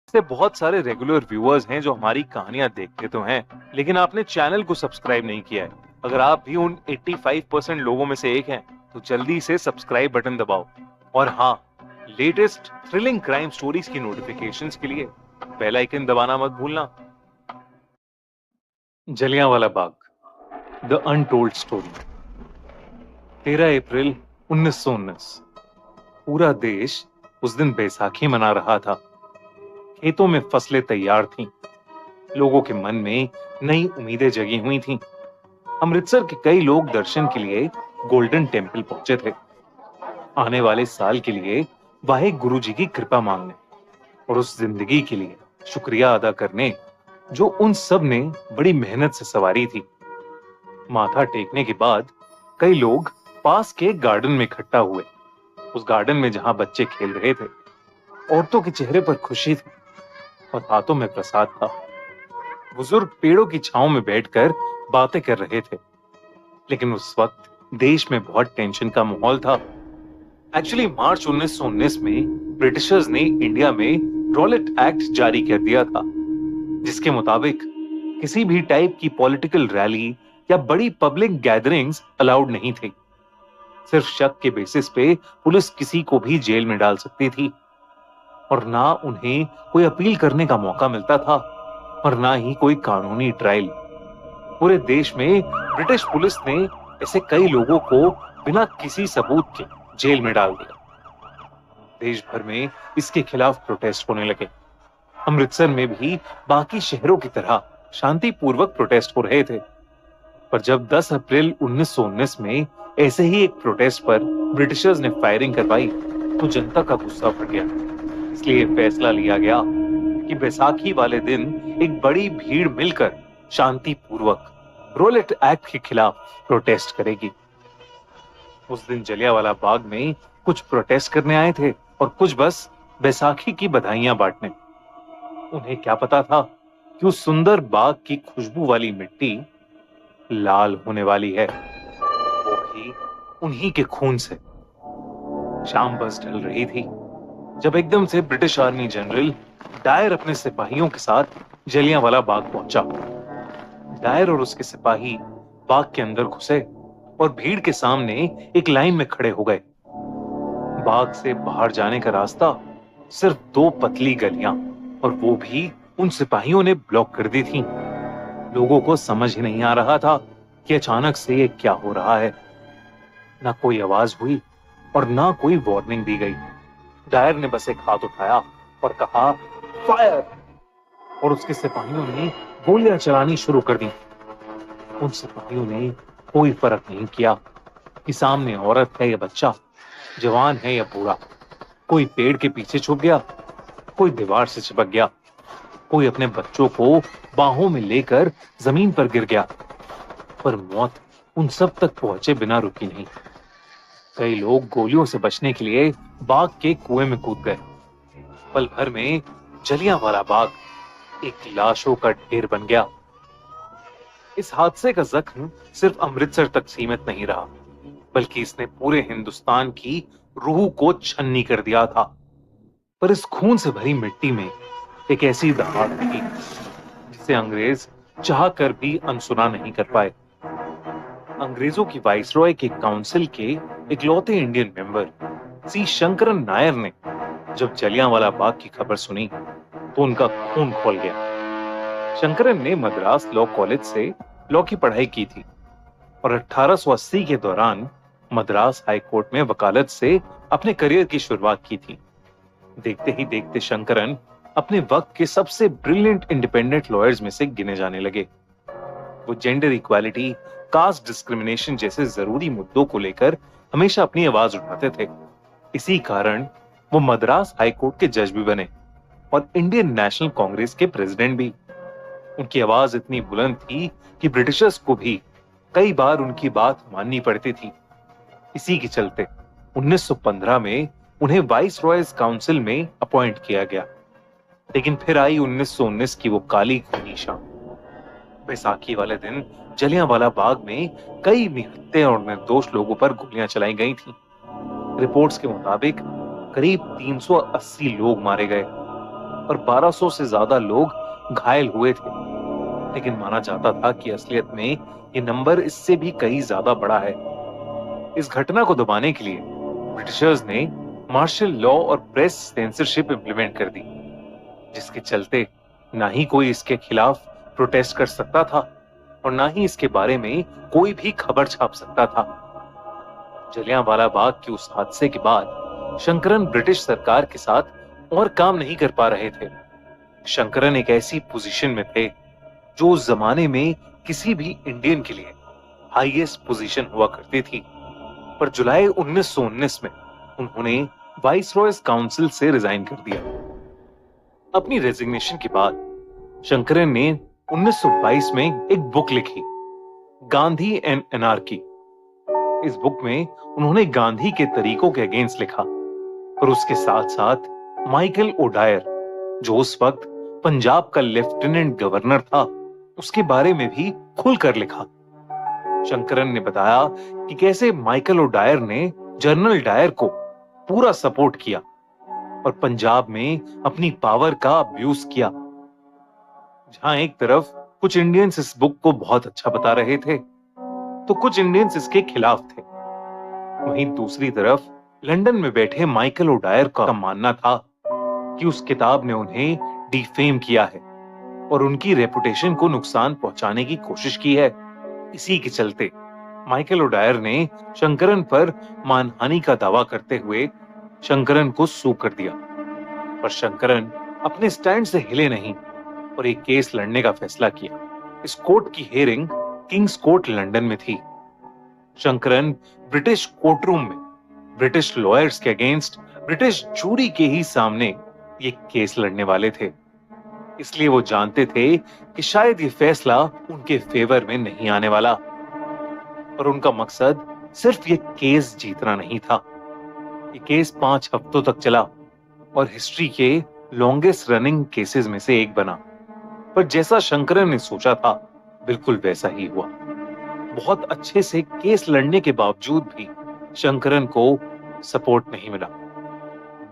से बहुत सारे रेगुलर व्यूअर्स हैं जो हमारी कहानियां देखते तो हैं, लेकिन आपने चैनल को सब्सक्राइब नहीं किया है। अगर आप भी उन 85% लोगों में से एक हैं, तो जल्दी से सब्सक्राइब बटन दबाओ। और हाँ, लेटेस्ट थ्रिलिंग क्राइम स्टोरीज की नोटिफिकेशंस के लिए बेल आइकन दबाना मत भूलना। Jallianwala Bagh, the untold story. 13 अप्रैल 1919। पूरा देश उस दिन बैसाखी मना रहा था। खेतों में फसलें तैयार थीं। लोगों के मन में नई उम्मीदें जगी हुई थीं। अमृतसर के कई लोग दर्शन के लिए गोल्डन टेम्पल पहुंचे थे, आने वाले साल के लिए वाहे गुरु जी की कृपा मांगने और उस जिंदगी के लिए शुक्रिया अदा करने जो उन सब ने बड़ी मेहनत से सवारी थी। माथा टेकने के बाद कई लोग पास के गार्डन में इकट्ठा हुए। उस गार्डन में जहां बच्चे खेल रहे थे, औरतों के चेहरे पर खुशी थी और हाथों में प्रसाद था। बुजुर्ग पेड़ों की छांव में बैठकर बातें कर रहे थे। लेकिन उस वक्त देश में बहुत टेंशन का माहौल था। एक्चुअली मार्च 1919 में ब्रिटिशर्स ने इंडिया में रॉलेट एक्ट जारी कर दिया था, जिसके मुताबिक किसी भी टाइप की पॉलिटिकल रैली या बड़ी पब्लिक गैदरिंग्स अलाउड नहीं थी। सिर्फ शक के बेसिस पे पुलिस किसी को भी जेल में डाल सकती थी और ना उन्हें कोई अपील करने का मौका मिलता था और ना ही कोई कानूनी ट्रायल। पूरे देश में ब्रिटिश पुलिस ने ऐसे कई लोगों को बिना किसी सबूत के जेल में डाल दिया। देश भर में इसके खिलाफ प्रोटेस्ट होने लगे। अमृतसर में भी बाकी शहरों की तरह शांतिपूर्वक प्रोटेस्ट हो रहे थे। पर जब 10 अप्रैल 1919 में ऐसे ही एक प्रोटेस्ट पर ब्रिटिशर्स ने फायरिंग करवाई, तो जनता का गुस्सा बढ़ गया। इसलिए फैसला लिया गया कि बैसाखी वाले दिन एक बड़ी भीड़ मिलकर शांतिपूर्वक रॉलेट एक्ट के खिलाफ प्रोटेस्ट करेगी। उस दिन जलियांवाला बाग में कुछ प्रोटेस्ट करने आए थे और कुछ बस बैसाखी की बधाइयां बांटने। उन्हें क्या पता था कि उस सुंदर बाग की खुशबू वाली मिट्टी लाल होने वाली है, वो भी उन्हीं के खून से। शाम बस ढल रही थी जब एकदम से ब्रिटिश आर्मी जनरल डायर अपने सिपाहियों के साथ जलियांवाला बाग पहुंचा। डायर और उसके सिपाही बाग के अंदर घुसे और भीड़ के सामने एक लाइन में खड़े हो गए। बाग से बाहर जाने का रास्ता सिर्फ 2 पतली गलियां, और वो भी उन सिपाहियों ने ब्लॉक कर दी थी। लोगों को समझ ही नहीं आ रहा था कि अचानक से ये क्या हो रहा है। ना कोई आवाज हुई और ना कोई वार्निंग दी गई। डायर ने बस एक हाथ उठाया और कहा, फायर! और उसके सिपाहियों ने गोलियां चलानी शुरू कर दी। उन सिपाहियों ने कोई फर्क नहीं किया कि सामने औरत है या बच्चा, जवान है या बूढ़ा। कोई पेड़ के पीछे छुप गया, कोई दीवार से चिपक गया, कोई अपने बच्चों को बाहों में लेकर जमीन पर गिर गया। पर मौत उन सब तक पहुंचे बिना रुकी नहीं। कई लोग गोलियों से बचने के लिए बाग के कुएं में कूद गए। पल भर में जलियांवाला बाग एक लाशों का ढेर बन गया। इस हादसे का जख्म सिर्फ अमृतसर तक सीमित नहीं रहा, बल्कि इसने पूरे हिंदुस्तान की रूह को छन्नी कर दिया था। पर इस खून से भरी मिट्टी में एक ऐसी दहाड़ थी जिसे अंग्रेज चाह कर भी अनसुना नहीं कर पाए। अंग्रेजों की वाइसरॉय के काउंसिल के इकलौते Indian member C Sankaran Nair ने जब जलियांवाला बाग की खबर सुनी तो उनका खून खौल गया। शंकरन ने मद्रास लॉ कॉलेज से लॉ की पढ़ाई की थी और 1880 के दौरान मद्रास हाई कोर्ट में वकालत से अपने करियर की शुरुआत की थी। देखते ही देखते शंकरन अपने वक्त के सबसे ब्रिलियंट इंडिपेंडेंट लॉयर्स में से गिने जाने लगे। वो जेंडर इक्वालिटी, कास्ट डिस्क्रिमिनेशन जैसे जरूरी मुद्दों को लेकर हमेशा अपनी आवाज उठाते थे। इसी कारण वो मद्रास हाई कोर्ट के जज भी बने और इंडियन नेशनल कांग्रेस के प्रेसिडेंट भी। उनकी आवाज इतनी बुलंद थी कि ब्रिटिशर्स को भी कई बार उनकी बात माननी पड़ती थी। इसी के चलते 1915 में उन्हें वाइस रॉयज काउंसिल में अपॉइंट किया गया। लेकिन फिर आई 1919 की वो काली खूनी शाम। बैसाखी वाले दिन जलियांवाला बाग में कई निहत्थे और निर्दोष लोगों पर गोलियां चलाई गई थीं। रिपोर्ट्स के मुताबिक करीब 380 लोग मारे गए और 1200 से ज्यादा लोग घायल हुए थे। लेकिन माना जाता था कि असलियत में ये नंबर इससे भी कहीं ज्यादा बड़ा है। इस घटना को दबाने के लिए ब्रिटिशर्स ने मार्शल लॉ और प्रेस सेंसरशिप इंप्लीमेंट कर दी, जिसके चलते ना ही कोई इसके खिलाफ प्रोटेस्ट कर सकता था और ना ही इसके बारे में कोई भी खबर छाप सकता था। जलियांवाला बाग के उस हादसे के बाद शंकरन ब्रिटिश सरकार के साथ और काम नहीं कर पा रहे थे। शंकरन एक ऐसी पोजीशन में थे जो उस जमाने में किसी भी इंडियन के लिए हाईएस्ट पोजीशन हुआ करती थी। पर जुलाई 1919 में उन्होंने वाइसरॉयज काउंसिल से रिजाइन कर दिया। अपनी रेजिग्नेशन के बाद शंकरन ने 1922 में एक बुक लिखी, गांधी एंड एनार्की। इस बुक में उन्होंने गांधी के तरीकों के अगेंस्ट लिखा, पर उसके साथ साथ माइकल ओडायर, जो उस वक्त पंजाब का लेफ्टिनेंट गवर्नर था, उसके बारे में भी खुलकर लिखा। शंकरन ने बताया कि कैसे माइकल ओडायर ने जनरल डायर को पूरा सपोर्ट किया और पंजाब में अपनी पावर का अब्यूज किया। जहां एक तरफ कुछ इंडियंस इस बुक को बहुत अच्छा बता रहे थे, तो कुछ इंडियंस इसके खिलाफ थे। वहीं दूसरी तरफ लंदन में बैठे माइकल ओडायर का मानना था कि उस किताब ने उन्हें डिफेम किया है और उनकी रेपुटेशन को नुकसान पहुंचाने की कोशिश की है। इसी के चलते माइकल ओडायर ने शंकरन पर मानहानि का दावा करते हुए शंकरन को सू कर दिया। पर शंकरन अपने स्टैंड से हिले नहीं और एक केस लड़ने का फैसला किया। इस कोर्ट की हियरिंग किंग्स कोर्ट लंदन में थी। शंकरन ब्रिटिश कोर्टरूम में ब्रिटिश लॉयर्स के अगेंस्ट ब्रिटिश जूरी के ही सामने ये केस लड़ने वाले थे। इसलिए वो जानते थे कि शायद ये फैसला उनके फेवर में नहीं आने वाला। और उनका मकसद सिर्फ ये केस जीतना नहीं था। ये केस 5 हफ्तों तक चला और हिस्ट्री के लॉन्गेस्ट रनिंग केसेस में से एक बना। पर जैसा शंकरन ने सोचा था, बिल्कुल वैसा ही हुआ। बहुत अच्छे से केस लड़ने के बावजूद भी शंकरन को सपोर्ट नहीं मिला।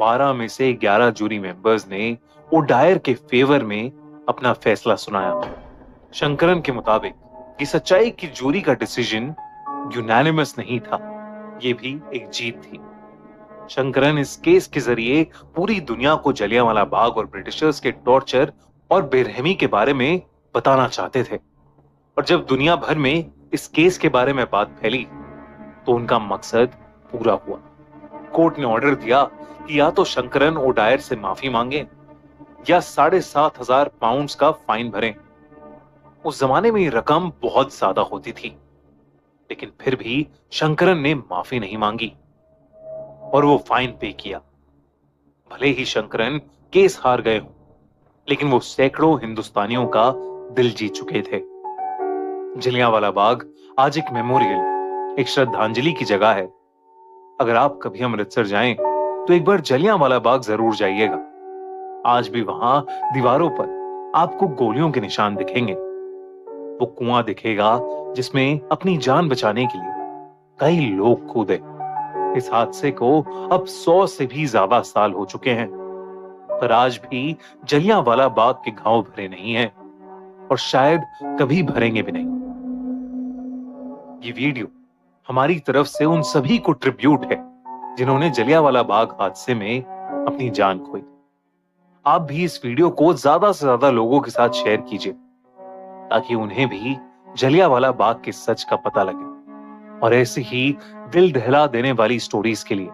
12 में से 11 जूरी मेंबर्स ने ओडायर के फेवर में अपना फैसला सुनाया। शंकरन के मुताबिक कि सच्चाई की जूरी का डिसीजन यूनानिमस नहीं था, यह भी एक जीत थी। शंकरन इस केस के जरिए पूरी दुनिया को जलियांवाला बाग और ब्रिटिशर्स के टॉर्चर और बेरहमी के बारे में बताना चाहते थे। और जब दुनिया भर में इस केस के बारे में बात फैली, तो उनका मकसद पूरा हुआ। कोर्ट ने ऑर्डर दिया कि या तो शंकरन ओडायर से माफी मांगे या 7,500 पाउंड्स का फाइन भरें। उस जमाने में ये रकम बहुत ज्यादा होती थी, लेकिन फिर भी शंकरन ने माफी नहीं मांगी और वो फाइन पे किया। भले ही शंकरन केस हार गए हों, लेकिन वो सैकड़ों हिंदुस्तानियों का दिल जीत चुके थे। जलियांवाला बाग आज एक मेमोरियल, एक श्रद्धांजलि की जगह है। अगर आप कभी अमृतसर जाएं, तो एक बार जलियांवाला बाग जरूर जाइएगा। आज भी वहां दीवारों पर आपको गोलियों के निशान दिखेंगे। वो कुआं दिखेगा जिसमें अपनी जान बचाने के लिए कई लोग कूदे। इस हादसे को अब 100 से भी ज्यादा साल हो चुके हैं, पर आज भी जलियांवाला बाग के घाव भरे नहीं हैं और शायद कभी भरेंगे भी नहीं। ये वीडियो हमारी तरफ से उन सभी को ट्रिब्यूट है जिन्होंने जलियांवाला बाग हादसे में अपनी जान खोई। आप भी इस वीडियो को ज्यादा से ज्यादा लोगों के साथ शेयर कीजिए, ताकि उन्हें भी जलियांवाला बाग के सच का पता लगे। और ऐसे ही दिल दहला देने वाली स्टोरीज के लिए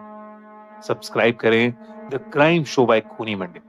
सब्सक्राइब करें द क्राइम शो बाय खूनी मंडी।